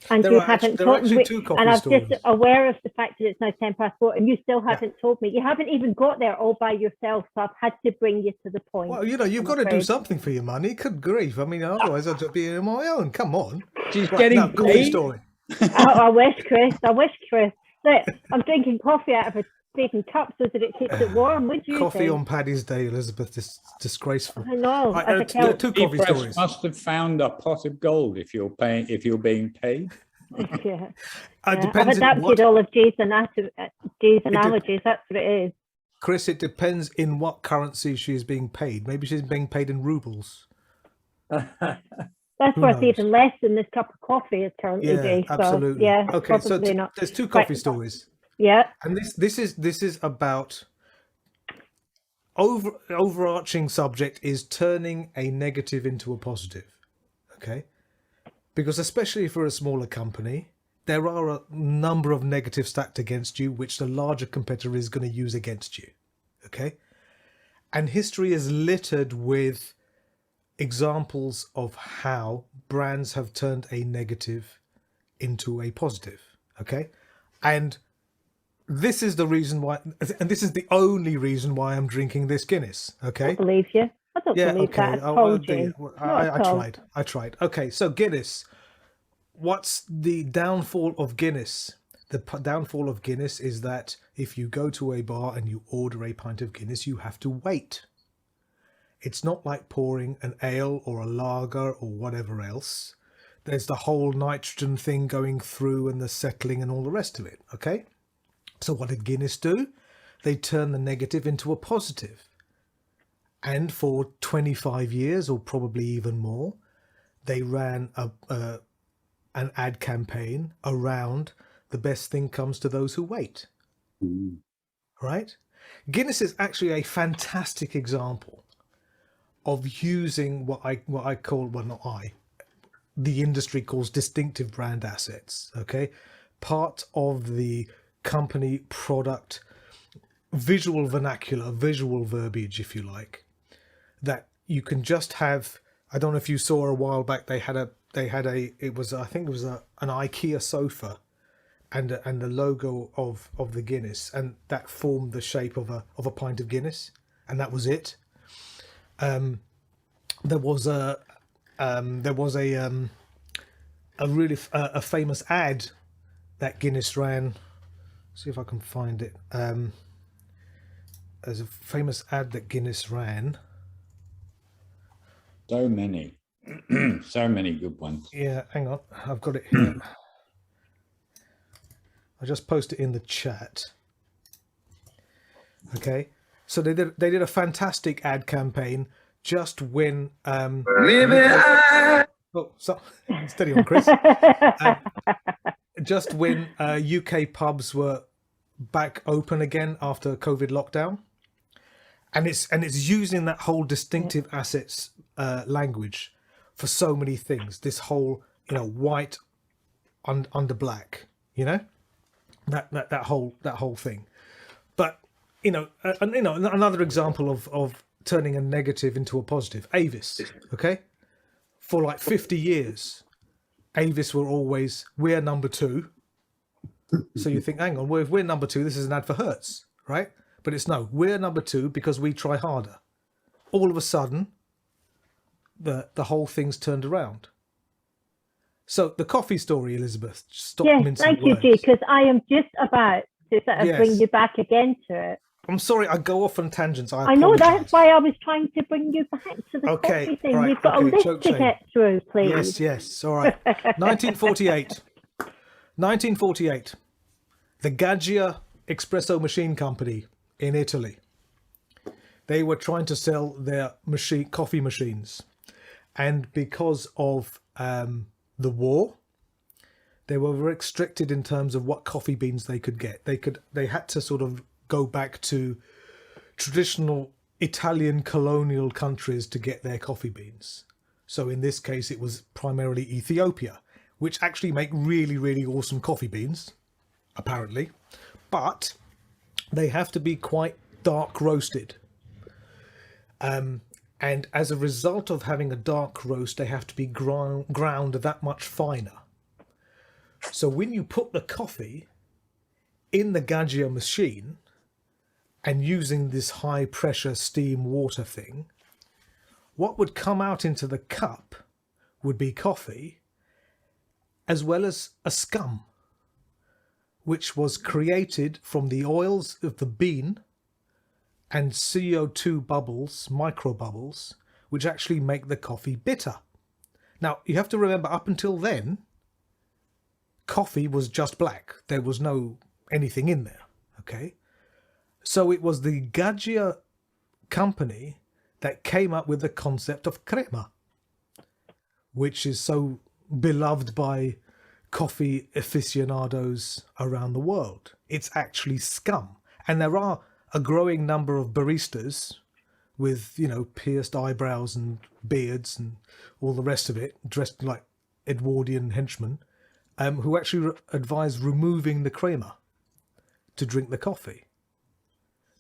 And you haven't told me, and I'm stories. just aware of the fact that it's now 4:10, and you still haven't told me. You haven't even got there all by yourself, so I've had to bring you to the point. Well, you know, you've got to do something for your money. Good grief! I mean, otherwise I'd just be on my own. Come on, she's getting coffee story. I wish, Chris. Look, I'm drinking coffee out of a steaming cup so that it keeps it warm. Would you coffee think? on Paddy's Day, Elizabeth? Disgraceful. I know. Right, two coffee stories. Must have found a pot of gold if you're being paid. Yeah. I've adapted all of Gee's analogies. That's what it is. Chris, it depends in what currency she's being paid. Maybe she's being paid in rubles. That's worth even less than this cup of coffee is currently, Gee. So, absolutely. Yeah. Okay, so not. There's two coffee stories. Yeah. And this is about overarching subject is turning a negative into a positive. Okay. Because especially for a smaller company, there are a number of negatives stacked against you, which the larger competitor is going to use against you. Okay. And history is littered with examples of how brands have turned a negative into a positive. Okay. And this is the reason why, and this is the only reason why I'm drinking this Guinness. Okay. I believe you. I don't believe that at all, Jay. I tried. Okay, so Guinness. What's the downfall of Guinness? The downfall of Guinness is that if you go to a bar and you order a pint of Guinness, you have to wait. It's not like pouring an ale or a lager or whatever else. There's the whole nitrogen thing going through and the settling and all the rest of it. Okay. So what did Guinness do? They turned the negative into a positive. And for 25 years, or probably even more, they ran an ad campaign around the best thing comes to those who wait. Right? Guinness is actually a fantastic example of using what I call, well, not I, the industry calls distinctive brand assets. Okay? Part of the company product, visual vernacular, visual verbiage, if you like, that you can just have. I don't know if you saw a while back, I think it was an IKEA sofa and the logo of the Guinness, and that formed the shape of a pint of Guinness, and that was it. There was a really famous ad that Guinness ran. See if I can find it. There's a famous ad that Guinness ran. So many. So many good ones. Yeah, hang on. I've got it here. I just posted it in the chat. Okay. So they did a fantastic ad campaign just when steady on, Chris. Just when UK pubs were back open again after COVID lockdown. And it's using that whole distinctive assets language for so many things. This whole, white under black, that whole thing. But another example of turning a negative into a positive. Avis, okay, for like 50 years, Avis were always, we're number 2. So you think, hang on, well, if we're number 2, this is an ad for Hertz, right? But it's no, we're number 2 because we try harder. All of a sudden, the whole thing's turned around. So the coffee story, Elizabeth. Stop mincing thank you, words. Gee, because I am just about to sort of bring you back again to it. I'm sorry, I go off on tangents. I know, that's why I was trying to bring you back to the coffee thing. Right, You've got a list to get through, please. Yes, all right. 1948. The Gaggia Espresso Machine Company in Italy. They were trying to sell their coffee machines. And because of the war, they were restricted in terms of what coffee beans they could get. They had to sort of go back to traditional Italian colonial countries to get their coffee beans. So in this case, it was primarily Ethiopia, which actually make really, really awesome coffee beans, apparently. But they have to be quite dark roasted. And as a result of having a dark roast, they have to be ground that much finer. So when you put the coffee in the Gaggia machine and using this high pressure steam water thing, what would come out into the cup would be coffee as well as a scum, which was created from the oils of the bean and CO2 bubbles, micro bubbles, which actually make the coffee bitter. Now, you have to remember, up until then, coffee was just black. There was no anything in there, okay? So it was the Gaggia company that came up with the concept of crema, which is so beloved by coffee aficionados around the world. It's actually scum. And there are a growing number of baristas with, pierced eyebrows and beards and all the rest of it, dressed like Edwardian henchmen, who actually advise removing the crema to drink the coffee.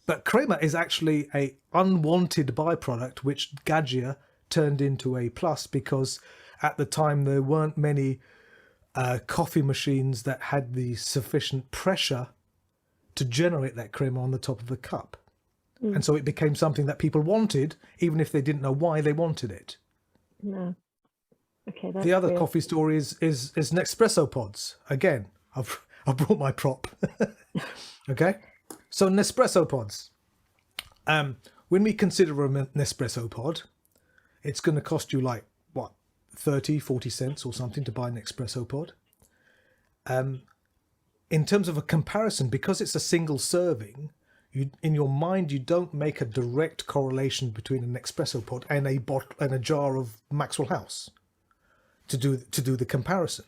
But crema is actually a unwanted byproduct, which Gaggia turned into a plus, because at the time there weren't many coffee machines that had the sufficient pressure to generate that crema on the top of the cup. And so it became something that people wanted, even if they didn't know why they wanted it. No. Okay, that's the other weird. coffee story is Nespresso pods. Again, I've brought my prop. Okay, so Nespresso pods. When we consider a Nespresso pod, it's going to cost you like, what, 30, 40 cents or something to buy an espresso pod. In terms of a comparison, because it's a single serving, in your mind you don't make a direct correlation between an espresso pod and a bottle and a jar of Maxwell House to do the comparison.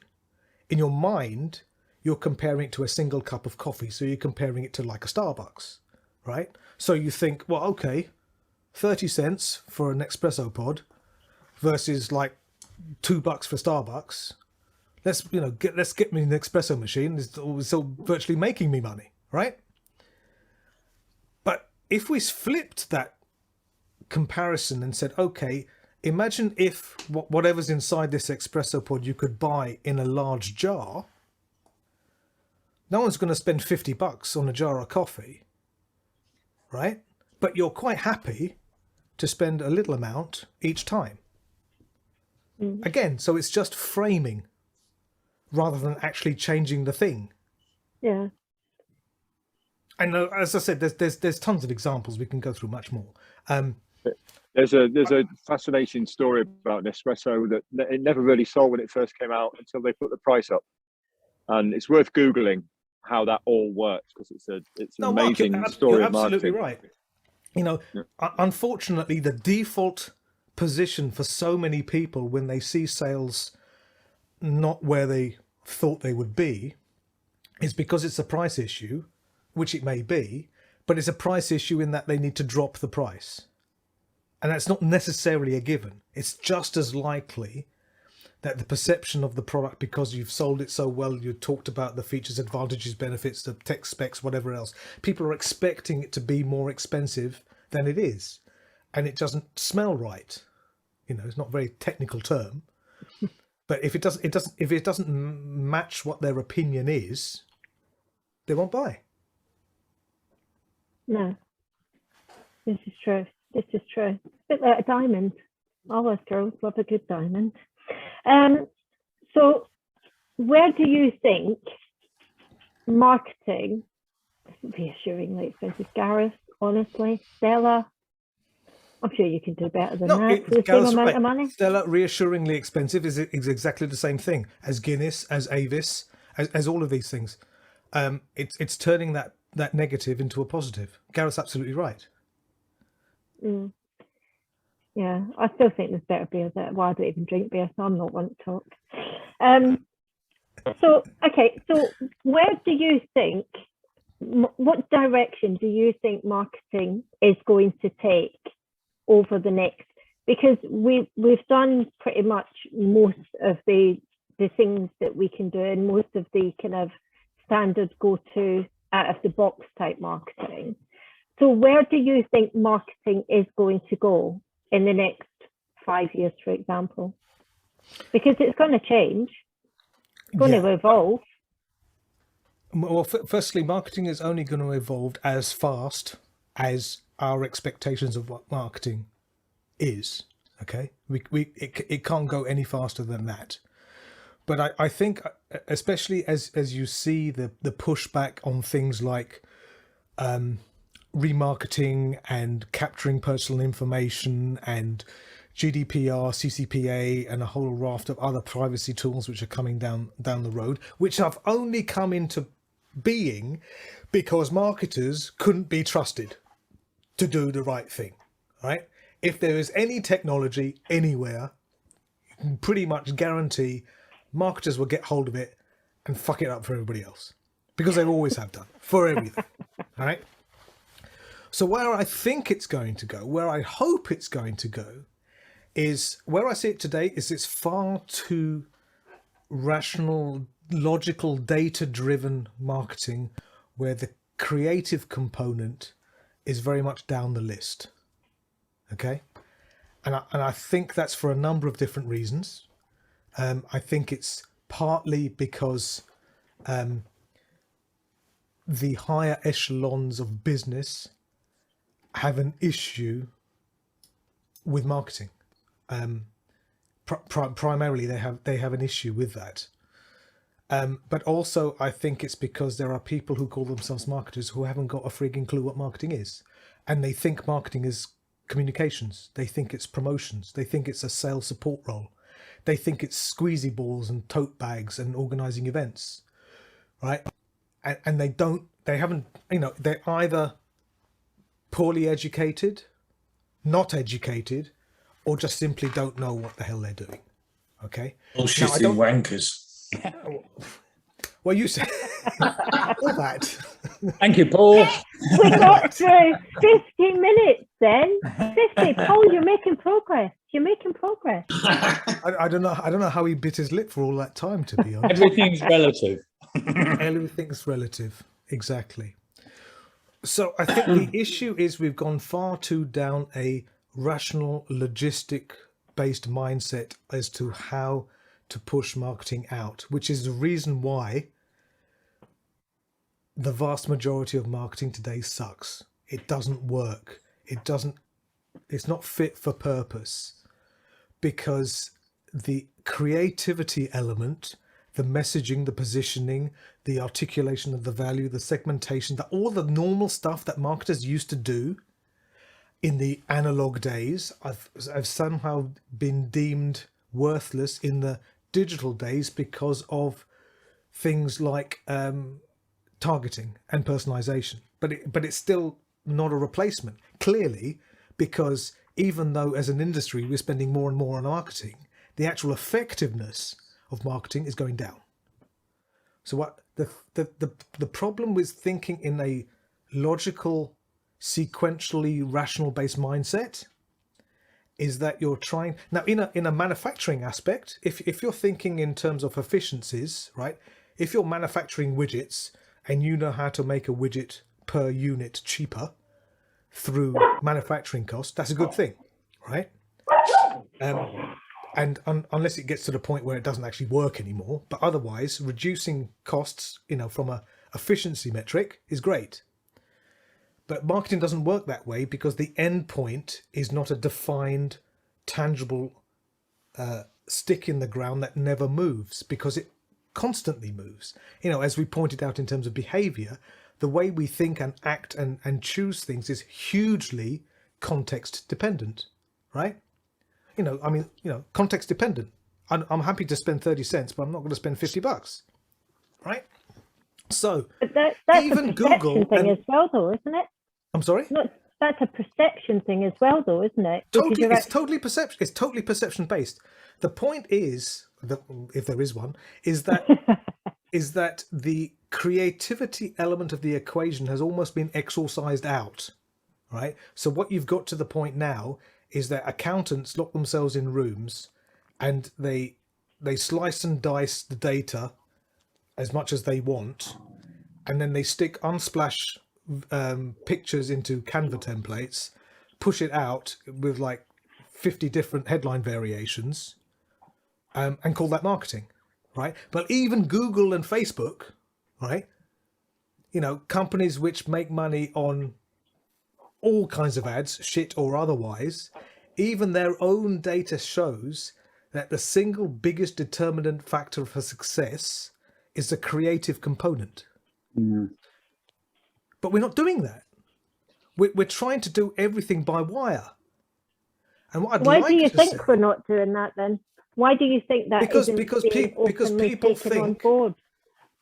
In your mind, you're comparing it to a single cup of coffee, so you're comparing it to like a Starbucks, right? So you think, well, okay, 30 cents for an espresso pod versus like $2 for Starbucks. Let's get me an espresso machine. It's still virtually making me money, right? But if we flipped that comparison and said, okay, imagine if whatever's inside this espresso pod you could buy in a large jar. No one's going to spend $50 on a jar of coffee, right? But you're quite happy to spend a little amount each time. Again, so it's just framing rather than actually changing the thing. Yeah. And as I said, there's tons of examples. We can go through much more. There's a fascinating story about Nespresso that it never really sold when it first came out until they put the price up, and it's worth googling how that all works because it's an amazing story you're of marketing. absolutely right. You know, unfortunately, the default position for so many people when they see sales not where they thought they would be is because it's a price issue, which it may be, but it's a price issue in that they need to drop the price. And that's not necessarily a given. It's just as likely that the perception of the product, because you've sold it so well, you talked about the features, advantages, benefits, the tech specs, whatever else, people are expecting it to be more expensive than it is. And it doesn't smell right. You know, it's not a very technical term. But if it doesn't match what their opinion is, they won't buy. No, this is true. This is true. It's a bit like a diamond. All us girls love a good diamond. So where do you think marketing, reassuringly expensive, Gareth, honestly, Stella, I'm sure you can do better than that for the same amount of money. Stella, reassuringly expensive is exactly the same thing as Guinness, as Avis, as all of these things. It's turning that negative into a positive. Gareth's absolutely right. Mm. Yeah, I still think there's better beer there. Well, I don't even drink beer, so I'm not one to talk. So where do you think, what direction do you think marketing is going to take over the next? Because we've done pretty much most of the things that we can do, and most of the kind of standard go-to out of the box type marketing. So where do you think marketing is going to go in the next 5 years, for example? Because it's going to change. It's going to evolve. Well, firstly, marketing is only going to evolve as fast as our expectations of what marketing is. Okay, it can't go any faster than that. But I think, especially as you see the pushback on things like remarketing and capturing personal information and GDPR, CCPA, and a whole raft of other privacy tools which are coming down the road, which have only come into being because marketers couldn't be trusted to do the right thing, right? If there is any technology anywhere, you can pretty much guarantee marketers will get hold of it and fuck it up for everybody else, because they always have done for everything, all right? So where I think it's going to go, where I hope it's going to go, is where I see it today is it's far too rational, logical, data-driven marketing, where the creative component is very much down the list. Okay, and I think that's for a number of different reasons. I think it's partly because the higher echelons of business have an issue with marketing. Primarily, they have an issue with that. But also, I think it's because there are people who call themselves marketers who haven't got a frigging clue what marketing is, and they think marketing is communications. They think it's promotions. They think it's a sales support role. They think it's squeezy balls and tote bags and organizing events, right? And they haven't, they're either poorly educated, not educated, or just simply don't know what the hell they're doing. Okay. Bullshitting wankers. Well, you said all that. Thank you, Paul. We got through 50 minutes then. 50. Paul, you're making progress. You're making progress. I don't know how he bit his lip for all that time, to be honest. Everything's relative. Everything's relative. Exactly. So I think the issue is we've gone far too down a rational, logistic-based mindset as to how to push marketing out, which is the reason why the vast majority of marketing today sucks. It doesn't work. It's not fit for purpose, because the creativity element, the messaging, the positioning, the articulation of the value, the segmentation, all the normal stuff that marketers used to do in the analog days, I've somehow been deemed worthless in the digital days because of things like targeting and personalization. But it's still not a replacement, clearly, because even though as an industry we're spending more and more on marketing, the actual effectiveness of marketing is going down. So what the problem with thinking in a logical, sequentially rational based mindset is that you're trying now in a manufacturing aspect, if you're thinking in terms of efficiencies, right? If you're manufacturing widgets and you know how to make a widget per unit cheaper through manufacturing costs, that's a good thing, right? And unless it gets to the point where it doesn't actually work anymore, but otherwise reducing costs, from a efficiency metric is great. But marketing doesn't work that way because the end point is not a defined, tangible stick in the ground that never moves, because it constantly moves. As we pointed out in terms of behavior, the way we think and act and choose things is hugely context dependent, right? Context dependent. I'm happy to spend 30 cents, but I'm not going to spend $50, right? So but that's even a Google thing as well, though, isn't it? I'm sorry? No, that's a perception thing as well, though, isn't it? It's totally perception. It's totally perception based. The point is, if there is one, is that is that the creativity element of the equation has almost been exorcised out, right? So what you've got to the point now is that accountants lock themselves in rooms and they slice and dice the data as much as they want, and then they stick unsplash pictures into Canva templates, push it out with like 50 different headline variations, and call that marketing, right? But even Google and Facebook, right? Companies which make money on all kinds of ads, shit or otherwise, even their own data shows that the single biggest determinant factor for success is the creative component. Mm. But we're not doing that. We're trying to do everything by wire. And what Why do you think we're not doing that then? Why do you think that because people think on board?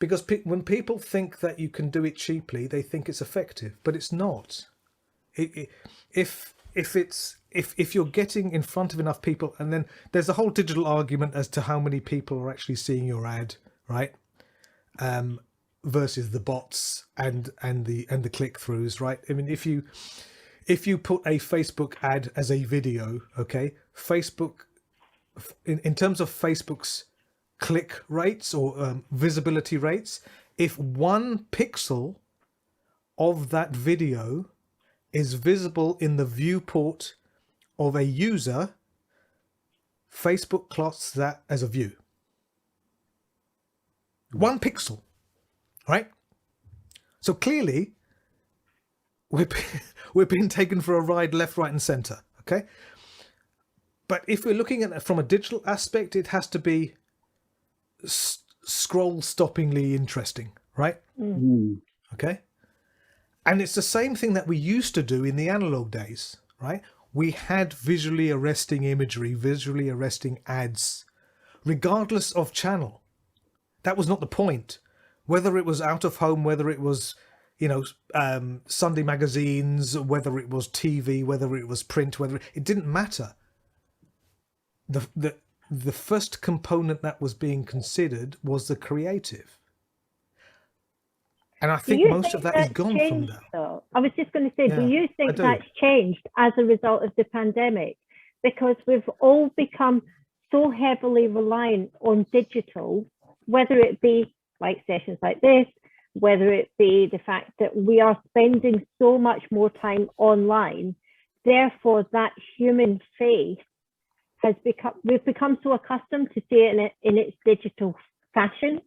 Because when people think that you can do it cheaply, they think it's effective, but it's not. If you're getting in front of enough people, and then there's a whole digital argument as to how many people are actually seeing your ad, right? Versus the bots and the click-throughs, right? I mean, if you put a Facebook ad as a video, okay, Facebook, in terms of Facebook's click rates or visibility rates, if 1 pixel of that video is visible in the viewport of a user, Facebook clots that as a view. 1 pixel, right? So clearly, we're being taken for a ride left, right, and center, okay? But if we're looking at it from a digital aspect, it has to be scroll-stoppingly interesting, right? Mm. Okay? And it's the same thing that we used to do in the analog days, right? We had visually arresting imagery, visually arresting ads, regardless of channel. That was not the point. Whether it was out of home, whether it was, Sunday magazines, whether it was TV, whether it was print, it didn't matter. The first component that was being considered was the creative. And I think most of that is gone from that. Though? I was just going to say, do you think that's changed as a result of the pandemic? Because we've all become so heavily reliant on digital, whether it be like sessions like this, whether it be the fact that we are spending so much more time online, therefore that human face we've become so accustomed to see it in its digital fashion.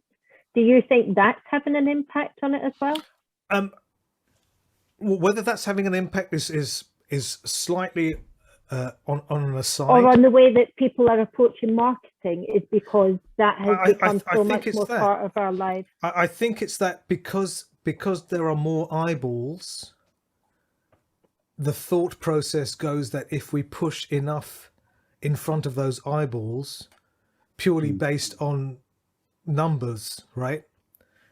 Do you think that's having an impact on it as well? Whether that's having an impact is slightly on an aside. Or on the way that people are approaching marketing is because that has become so much more part of our lives. I think it's that because there are more eyeballs, the thought process goes that if we push enough in front of those eyeballs, purely based on numbers, right?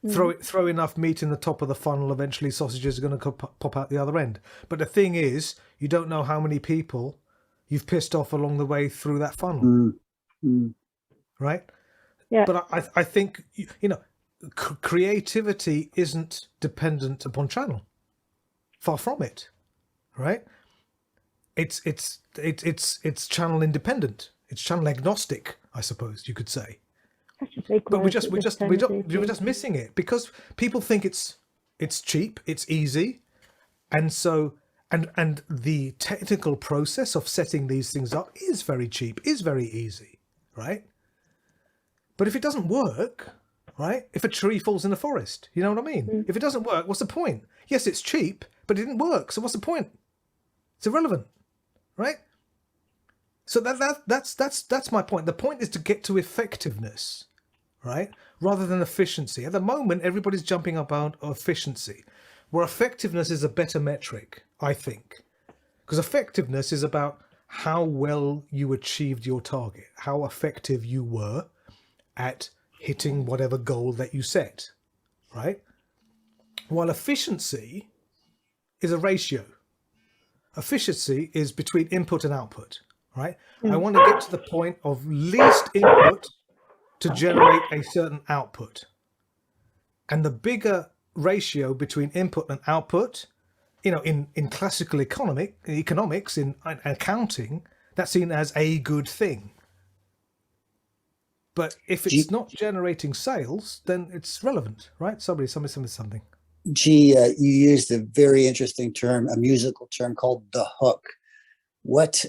Throw enough meat in the top of the funnel, eventually sausages are going to pop out the other end. But the thing is, you don't know how many people you've pissed off along the way through that funnel, right? Yeah. But I think, you know, creativity isn't dependent upon channel. Far from it, right? It's channel independent. It's channel agnostic, I suppose you could say. But we're just missing it because people think it's cheap, it's easy, and so and the technical process of setting these things up is very cheap, is very easy, right? But if it doesn't work, right? If a tree falls in the forest, you know what I mean? If it doesn't work, what's the point? Yes, it's cheap, but it didn't work, so what's the point? It's irrelevant, right? So that's my point. The point is to get to effectiveness, right? Rather than efficiency. At the moment, everybody's jumping up on efficiency, where effectiveness is a better metric, I think. Because effectiveness is about how well you achieved your target, how effective you were at hitting whatever goal that you set, right? While efficiency is a ratio. Efficiency is between input and output, right? I want to get to the point of least input to generate a certain output. And the bigger ratio between input and output, you know, in classical economics, in accounting, that's seen as a good thing. But if it's not generating sales, then it's relevant, right? Somebody something. Gee, you used a very interesting term, a musical term called the hook. What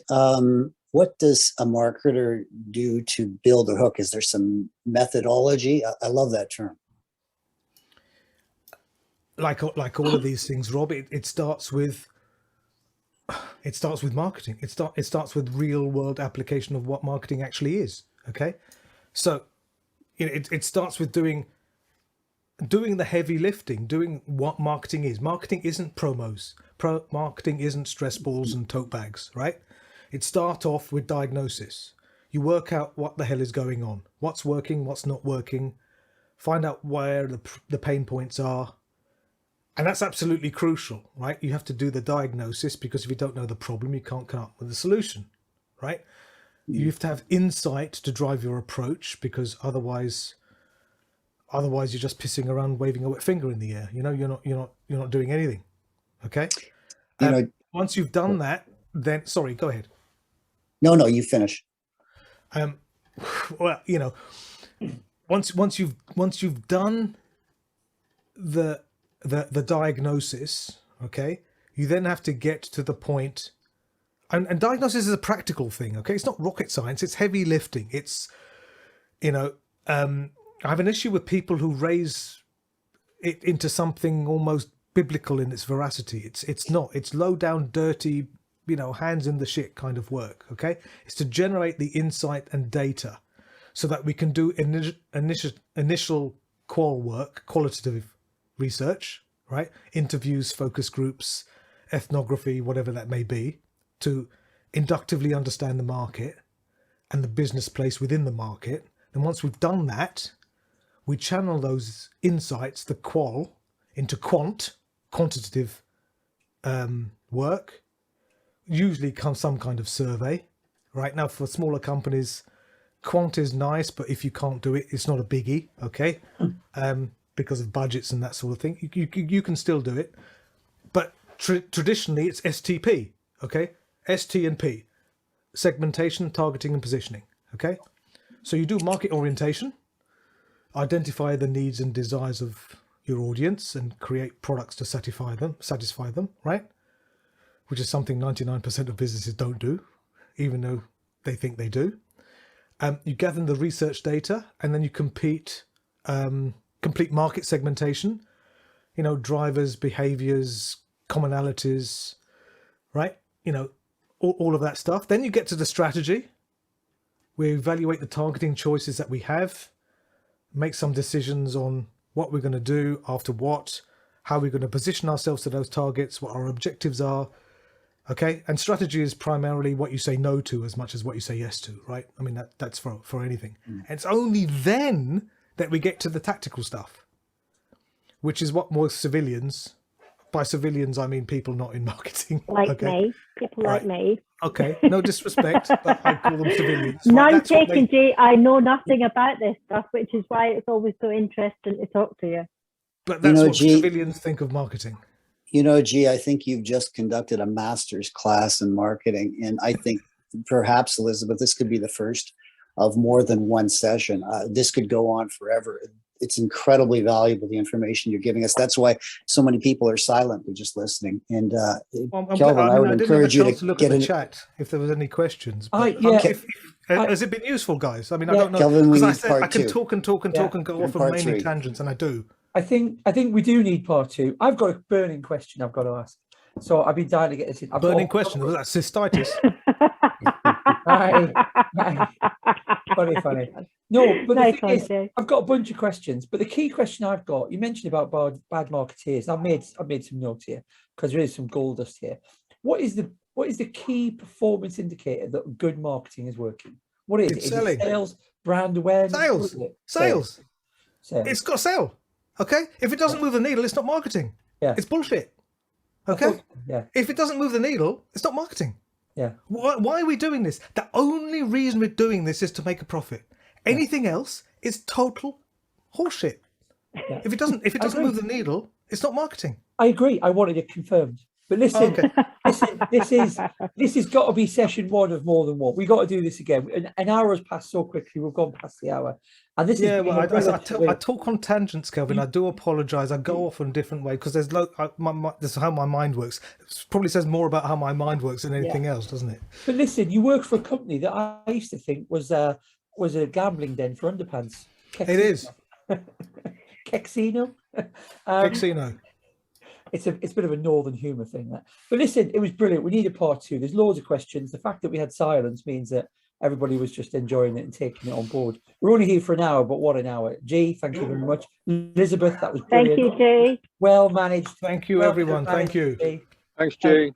does a marketer do to build a hook? Is there some methodology? I love that term. Like all of these things, Rob, it starts with marketing. It starts with real world application of what marketing actually is. Okay, so you know, it starts with doing the heavy lifting, doing what marketing is. Marketing isn't promos. Marketing isn't stress balls and tote bags, right? It starts off with diagnosis. You work out what the hell is going on, what's working, what's not working, find out where the pain points are. And that's absolutely crucial, right? You have to do the diagnosis, because if you don't know the problem, you can't come up with a solution, right? You have to have insight to drive your approach, because otherwise you're just pissing around, waving a wet finger in the air. You know, you're not doing anything. Okay. Once you've done that, then sorry, go ahead. No, you finish. Well, you know, once you've done the diagnosis, okay, you then have to get to the point, and diagnosis is a practical thing, okay? It's not rocket science, it's heavy lifting. It's, you know, I have an issue with people who raise it into something almost biblical in its veracity. It's not. It's low down, dirty, you know, hands in the shit kind of work, okay? It's to generate the insight and data so that we can do initial qualitative research, right? Interviews, focus groups, ethnography, whatever that may be, to inductively understand the market and the business place within the market. And once we've done that, we channel those insights, the qual, into quantitative work, usually comes some kind of survey. Right now, for smaller companies, quant is nice, but if you can't do it, it's not a biggie, okay? Because of budgets and that sort of thing. You can still do it. But traditionally, it's STP, okay? ST and P, segmentation, targeting, and positioning, okay? So you do market orientation, identify the needs and desires of your audience, and create products to satisfy them, right? Which is something 99% of businesses don't do, even though they think they do. You gather the research data, and then you complete market segmentation, you know, drivers, behaviors, commonalities, right? You know, all of that stuff. Then you get to the strategy. We evaluate the targeting choices that we have, make some decisions on what we're going to do after what, how we're going to position ourselves to those targets, what our objectives are, Okay, and strategy is primarily what you say no to as much as what you say yes to, right? I mean, that's for anything. And it's only then that we get to the tactical stuff, which is what most civilians, by civilians I mean people not in marketing, like me, people like me. Okay, no disrespect, but I call them civilians. None taken, G. I know nothing about this stuff, which is why it's always so interesting to talk to you. But that's what civilians think of marketing. You know, Gee, I think you've just conducted a master's class in marketing. And I think perhaps, Elizabeth, this could be the first of more than one session. This could go on forever. It's incredibly valuable, the information you're giving us. That's why so many people are silent. They're just listening. And Kelvin, I would encourage you to look get at in the chat if there was any questions. But, has it been useful, guys? I mean, I don't know. Kelvin, we need I can talk and go off on many tangents, and I do. I think we do need part two. I've got a burning question I've got to ask. So I've been dying to get this in. Burning question? Was that cystitis? Funny. No, but the thing is, I've got a bunch of questions. But the key question I've got, you mentioned about bad marketeers. I've made some notes here because there is some gold dust here. What is the key performance indicator that good marketing is working? What is it? Is it sales, brand awareness? Sales. It's got to sell. Okay, if it doesn't move the needle, it's not marketing. Yeah, it's bullshit. Okay, yeah. If it doesn't move the needle, it's not marketing. Yeah. Why are we doing this? The only reason we're doing this is to make a profit. Anything else is total horseshit. Yeah. If it doesn't move the needle, it's not marketing. I agree. I wanted it confirmed. But listen, this has got to be session one of more than one. We got to do this again. An hour has passed so quickly. We've gone past the hour. And this I talk on tangents, Kelvin. I do apologise. I go off in a different way because this is how my mind works. It probably says more about how my mind works than anything else, doesn't it? But listen, you work for a company that I used to think was a gambling den for underpants. It is. Kexino. Kexino. It's a bit of a northern humour thing, that. But listen, it was brilliant. We need a part two. There's loads of questions. The fact that we had silence means that everybody was just enjoying it and taking it on board. We're only here for an hour, but what an hour. Gee, thank you very much. Elizabeth, that was brilliant. Thank you, Gee. Well managed. Thank you, everyone. Thank you. Thanks, Gee.